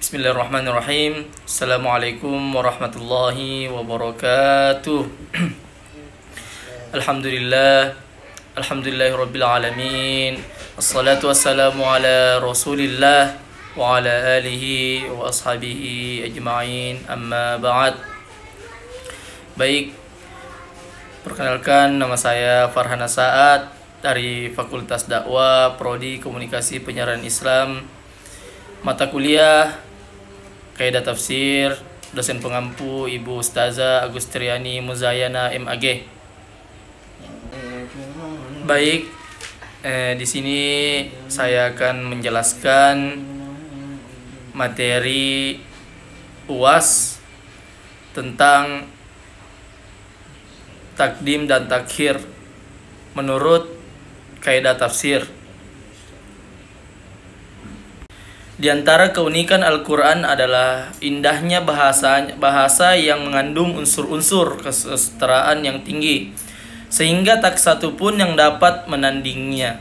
Bismillahirrahmanirrahim. Assalamualaikum warahmatullahi wabarakatuh. Alhamdulillah. Alhamdulillahirabbil alamin. Assalatu wassalamu ala Rasulillah wa ala alihi wa ashabihi ajma'in. Amma ba'd. Baik. Perkenalkan, nama saya Farhana Saad dari Fakultas Dakwah Prodi Komunikasi Penyiaran Islam. Mata kuliah Kaidah Tafsir, dosen pengampu Ibu Ustazah Agustriani Muzayana MAG. Baik, di sini saya akan menjelaskan materi UAS tentang takdim dan takhir menurut kaidah tafsir. Di antara keunikan Al-Quran adalah indahnya bahasa yang mengandung unsur-unsur kesetaraan yang tinggi, sehingga tak satu pun yang dapat menandinginya.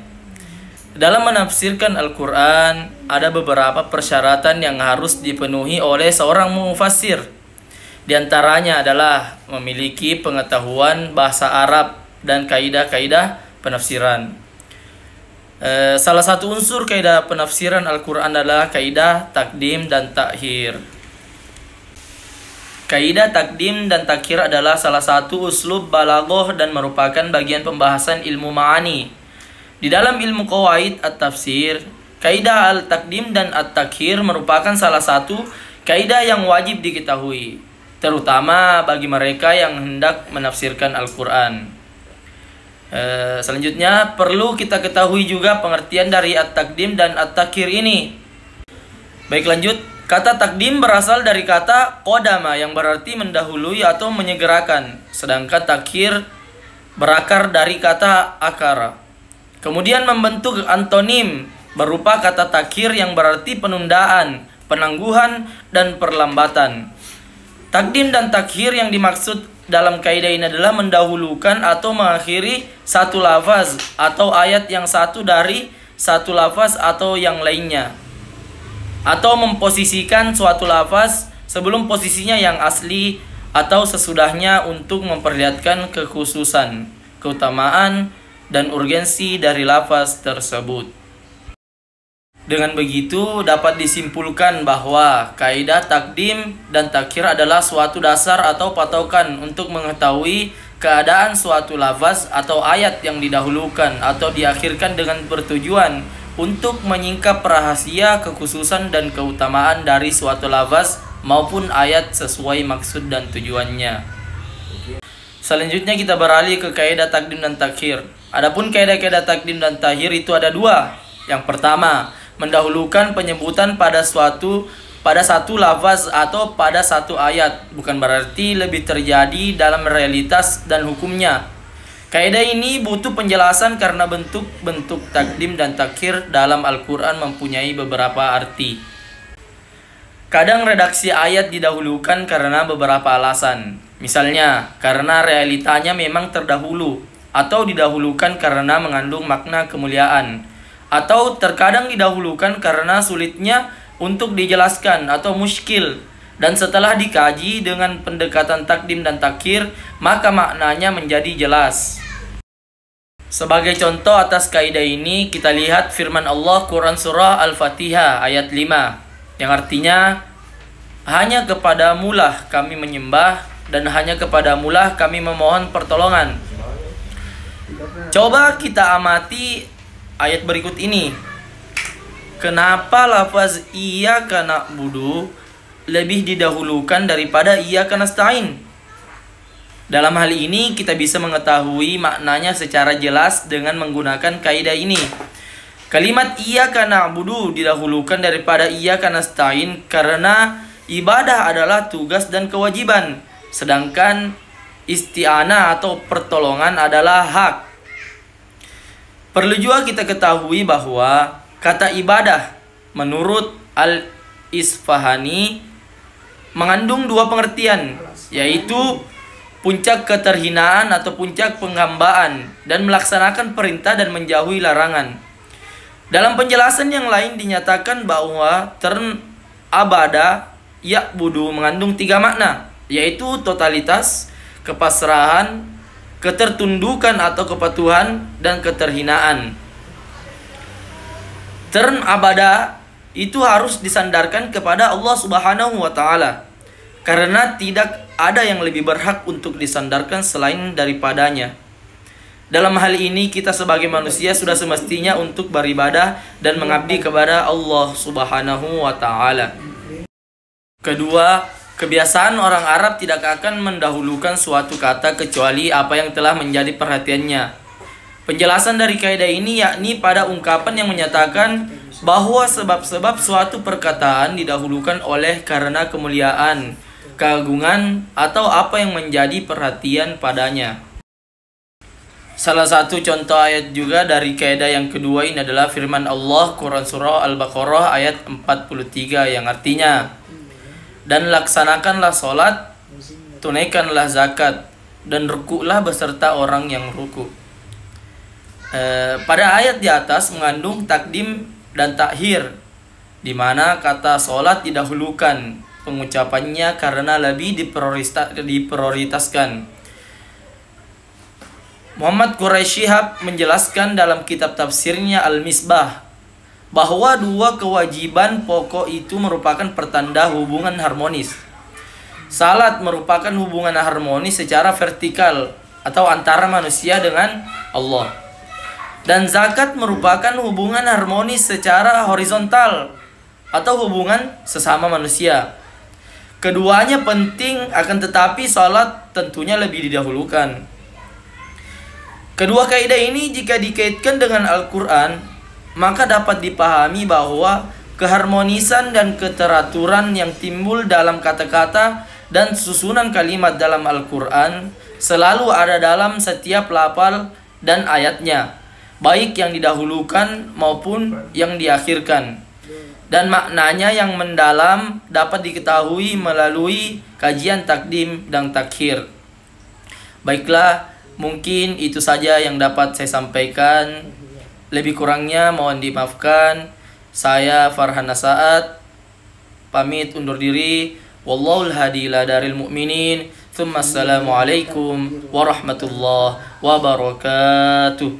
Dalam menafsirkan Al-Quran, ada beberapa persyaratan yang harus dipenuhi oleh seorang mufassir. Di antaranya adalah memiliki pengetahuan bahasa Arab dan kaidah-kaidah penafsiran. Salah satu unsur kaidah penafsiran Al-Quran adalah kaidah takdim dan takhir. Kaidah takdim dan takhir adalah salah satu uslub balaghah dan merupakan bagian pembahasan ilmu ma'ani. Di dalam ilmu qawaid at-tafsir, kaidah al-takdim dan at-takhir merupakan salah satu kaidah yang wajib diketahui, terutama bagi mereka yang hendak menafsirkan Al-Quran. Selanjutnya perlu kita ketahui juga pengertian dari at-takdim dan at-takhir ini. Baik, lanjut. Kata takdim berasal dari kata qodama yang berarti mendahului atau menyegerakan, sedangkan takhir berakar dari kata akara. Kemudian membentuk antonim berupa kata takhir yang berarti penundaan, penangguhan, dan perlambatan. Takdim dan takhir yang dimaksud dalam kaidah ini adalah mendahulukan atau mengakhiri satu lafaz atau ayat yang satu dari satu lafaz atau yang lainnya, atau memposisikan suatu lafaz sebelum posisinya yang asli atau sesudahnya untuk memperlihatkan kekhususan, keutamaan, dan urgensi dari lafaz tersebut. Dengan begitu dapat disimpulkan bahwa kaidah takdim dan takhir adalah suatu dasar atau patokan untuk mengetahui keadaan suatu lafaz atau ayat yang didahulukan atau diakhirkan dengan bertujuan untuk menyingkap rahasia, kekhususan, dan keutamaan dari suatu lafaz maupun ayat sesuai maksud dan tujuannya. Selanjutnya kita beralih ke kaidah takdim dan takhir. Adapun kaidah-kaidah takdim dan takhir itu ada dua. Yang pertama, mendahulukan penyebutan pada satu lafaz atau pada satu ayat, bukan berarti lebih terjadi dalam realitas dan hukumnya. Kaidah ini butuh penjelasan karena bentuk-bentuk takdim dan takhir dalam Al-Quran mempunyai beberapa arti. Kadang redaksi ayat didahulukan karena beberapa alasan. Misalnya, karena realitanya memang terdahulu, atau didahulukan karena mengandung makna kemuliaan, atau terkadang didahulukan karena sulitnya untuk dijelaskan atau muskil, dan setelah dikaji dengan pendekatan takdim dan takhir, maka maknanya menjadi jelas. Sebagai contoh atas kaidah ini, kita lihat firman Allah Quran Surah Al-Fatihah ayat 5, yang artinya, hanya kepadamulah kami menyembah dan hanya kepadamulah kami memohon pertolongan. Coba kita amati ayat berikut ini. Kenapa lafaz iyyaka na'budu lebih didahulukan daripada iyyaka nasta'in? Dalam hal ini kita bisa mengetahui maknanya secara jelas dengan menggunakan kaidah ini. Kalimat iyyaka na'budu didahulukan daripada iyyaka nasta'in karena ibadah adalah tugas dan kewajiban, sedangkan isti'anah atau pertolongan adalah hak. Perlu juga kita ketahui bahwa kata ibadah menurut Al-Isfahani mengandung dua pengertian, yaitu puncak keterhinaan atau puncak penghambaan, dan melaksanakan perintah dan menjauhi larangan. Dalam penjelasan yang lain dinyatakan bahwa term abada ya'budu mengandung 3 makna, yaitu totalitas, kepasrahan, ketertundukan atau kepatuhan, dan keterhinaan. Term abada itu harus disandarkan kepada Allah Subhanahu wa Ta'ala, karena tidak ada yang lebih berhak untuk disandarkan selain daripadanya. Dalam hal ini kita sebagai manusia sudah semestinya untuk beribadah dan mengabdi kepada Allah Subhanahu wa Ta'ala. Kedua, kebiasaan orang Arab tidak akan mendahulukan suatu kata kecuali apa yang telah menjadi perhatiannya. Penjelasan dari kaidah ini yakni pada ungkapan yang menyatakan bahwa sebab-sebab suatu perkataan didahulukan oleh karena kemuliaan, keagungan, atau apa yang menjadi perhatian padanya. Salah satu contoh ayat juga dari kaidah yang kedua ini adalah firman Allah Quran Surah Al-Baqarah ayat 43 yang artinya, dan laksanakanlah sholat, tunaikanlah zakat, dan rukuklah beserta orang yang rukuk. Pada ayat di atas mengandung takdim dan takhir, di mana kata sholat didahulukan pengucapannya karena lebih diprioritaskan. Muhammad Quraisy Shihab menjelaskan dalam kitab tafsirnya Al-Misbah bahwa 2 kewajiban pokok itu merupakan pertanda hubungan harmonis. Salat merupakan hubungan harmonis secara vertikal atau antara manusia dengan Allah. Dan zakat merupakan hubungan harmonis secara horizontal atau hubungan sesama manusia. Keduanya penting, akan tetapi salat tentunya lebih didahulukan. Kedua kaidah ini jika dikaitkan dengan Al-Quran, maka dapat dipahami bahwa keharmonisan dan keteraturan yang timbul dalam kata-kata dan susunan kalimat dalam Al-Quran selalu ada dalam setiap lafal dan ayatnya, baik yang didahulukan maupun yang diakhirkan. Dan maknanya yang mendalam dapat diketahui melalui kajian takdim dan takhir. Baiklah, mungkin itu saja yang dapat saya sampaikan. Lebih kurangnya mohon dimaafkan. Saya Farhan Nasaat pamit undur diri. Wallahul hadi ila daril mu'minin. Assalamualaikum warahmatullahi wabarakatuh.